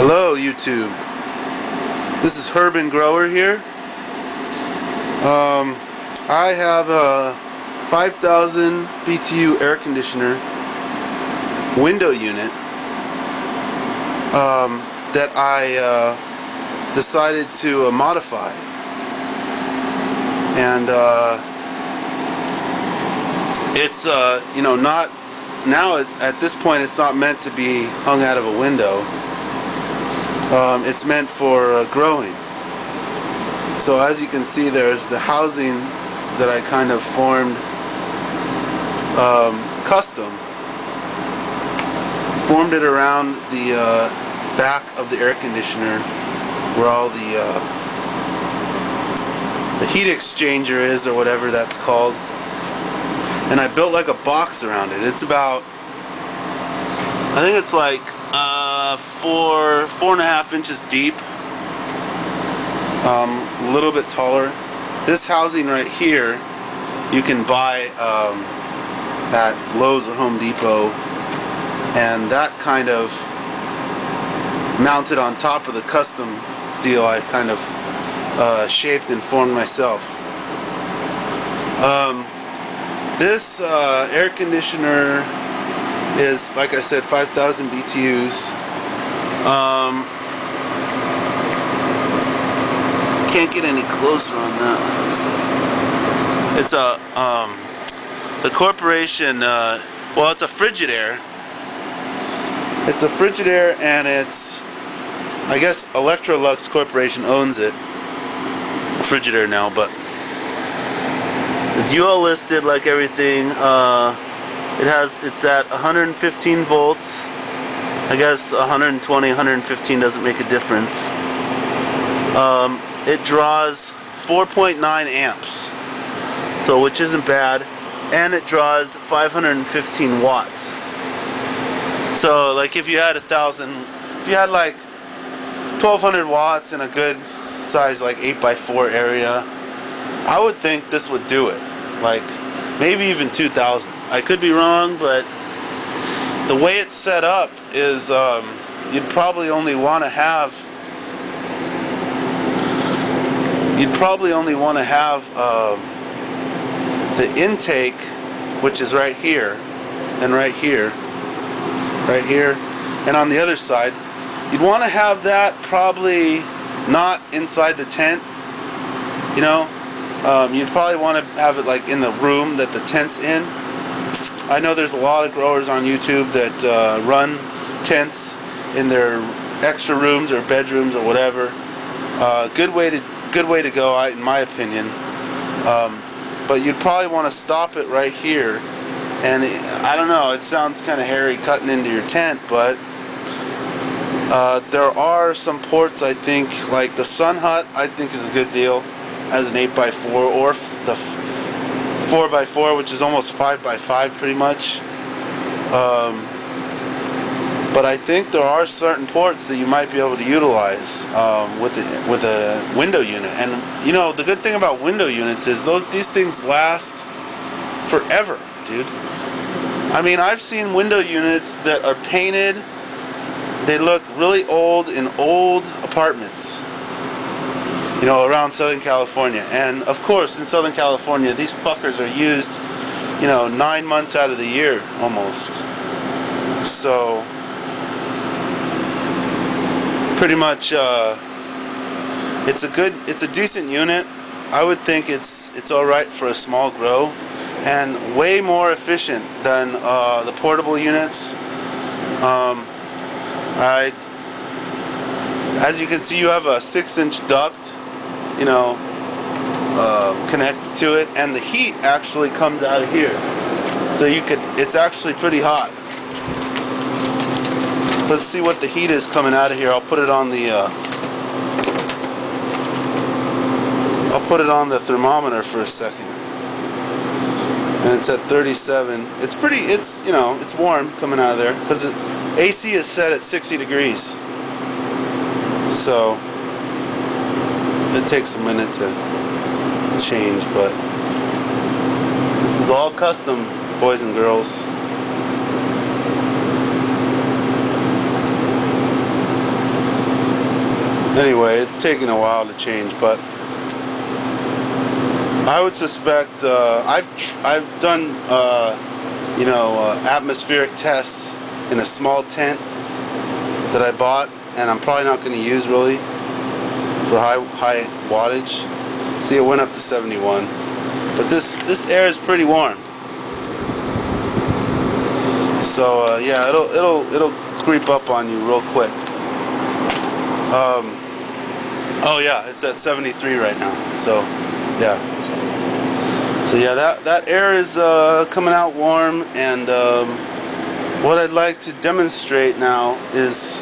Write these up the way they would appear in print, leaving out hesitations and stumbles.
Hello YouTube, this is Herb Grower here. I have a 5,000 BTU air conditioner window unit that I decided to modify, and it's not now at this point it's not meant to be hung out of a window. It's meant for growing. So as you can see, there's the housing that I kind of formed custom. Formed it around the back of the air conditioner where all the heat exchanger is, or whatever that's called. And I built like a box around it. It's about, I think it's like 4.5 inches deep, a little bit taller. This housing right here you can buy at Lowe's or Home Depot, and that kind of mounted on top of the custom deal I kind of shaped and formed myself. This air conditioner is, like I said, 5,000 BTUs. Can't get any closer on that. It's a the corporation. Well, it's a Frigidaire. It's a Frigidaire, and it's, I guess, Electrolux Corporation owns it. Frigidaire now, but it's UL listed like everything. It's at 115 volts. I guess 120, 115 doesn't make a difference. It draws 4.9 amps, so which isn't bad, and it draws 515 watts. So like if you had if you had like 1,200 watts in a good size like 8x4 area, I would think this would do it. Like maybe even 2,000. I could be wrong, but the way it's set up is you'd probably only want to have the intake, which is right here and right here, and on the other side. You'd want to have that probably not inside the tent, you know. You'd probably want to have it like in the room that the tent's in. I know there's a lot of growers on YouTube that run tents in their extra rooms or bedrooms or whatever. Good way to go, in my opinion. But you'd probably want to stop it right here. And I don't know, it sounds kind of hairy cutting into your tent, but there are some ports, I think, like the Sun Hut, I think is a good deal as an 8x4, or the 4x4, which is almost 5x5 pretty much. But I think there are certain ports that you might be able to utilize with a window unit. And you know, the good thing about window units is these things last forever, dude. I mean, I've seen window units that are painted. They look really old in old apartments, you know, around Southern California. And of course, in Southern California, these fuckers are used, you know, 9 months out of the year almost. So pretty much, it's a decent unit. I would think it's all right for a small grow, and way more efficient than the portable units. As you can see, you have a 6-inch duct, you know, connected to it, and the heat actually comes out of here. So it's actually pretty hot. Let's see what the heat is coming out of here. I'll put it on the thermometer for a second. And it's at 37. It's you know, it's warm coming out of there because AC is set at 60 degrees. So it takes a minute to change, but this is all custom, boys and girls. Anyway, it's taking a while to change, but I would suspect I've done atmospheric tests in a small tent that I bought, and I'm probably not going to use really for high wattage. See, it went up to 71, but this air is pretty warm. So yeah, it'll creep up on you real quick. Oh yeah, it's at 73 right now. So yeah. So yeah, that air is coming out warm, and what I'd like to demonstrate now is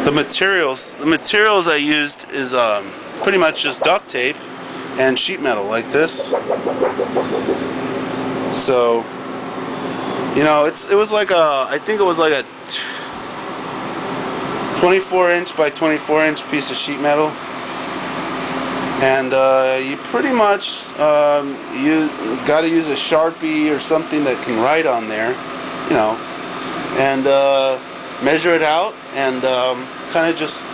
the materials. The materials I used is pretty much just duct tape and sheet metal like this. So it was like I think it was like a 24-inch by 24-inch piece of sheet metal. And you pretty much you got to use a Sharpie or something that can write on there, and measure it out, and kind of just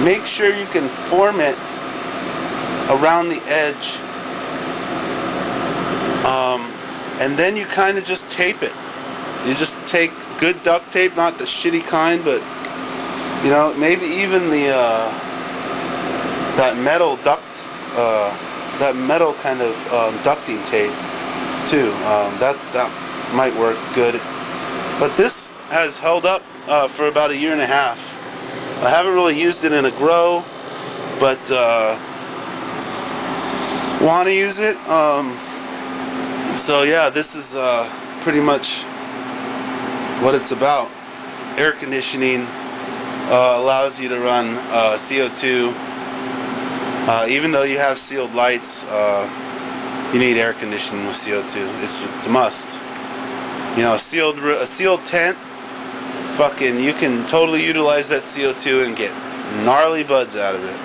make sure you can form it around the edge, and then you kind of just tape it. You just take good duct tape, not the shitty kind, but maybe even the that metal kind of ducting tape too. That might work good. But this has held up for about 1.5 years. I haven't really used it in a grow, but want to use it. So yeah, this is pretty much what it's about. Air conditioning allows you to run CO2. Even though you have sealed lights, you need air conditioning with CO2. It's a must. A sealed tent, fucking, you can totally utilize that CO2 and get gnarly buds out of it.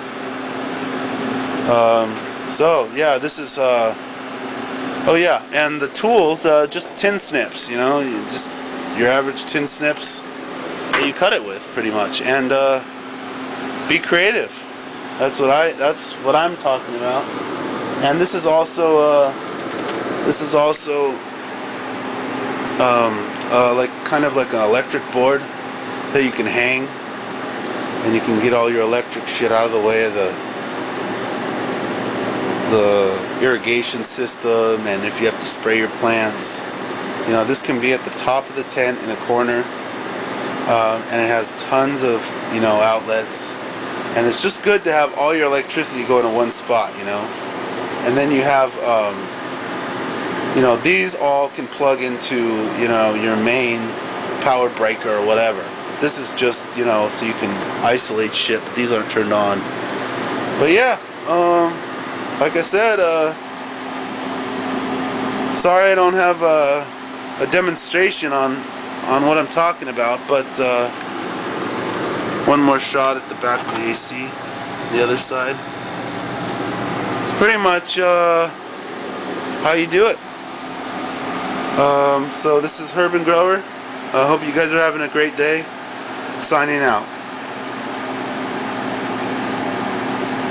So yeah, this is oh yeah, and the tools, just tin snips. Just your average tin snips that you cut it with, pretty much, and be creative. That's what I'm talking about. And this is also like kind of like an electric board that you can hang, and you can get all your electric shit out of the way of the irrigation system, and if you have to spray your plants, this can be at the top of the tent in a corner, and it has tons of outlets. And it's just good to have all your electricity go into one spot, And then you have, these all can plug into, your main power breaker or whatever. This is just, so you can isolate shit, but these aren't turned on. But yeah, like I said, sorry I don't have a demonstration on what I'm talking about, but one more shot at the back of the AC, the other side. It's pretty much how you do it. So this is Herb and Grower. I hope you guys are having a great day. Signing out.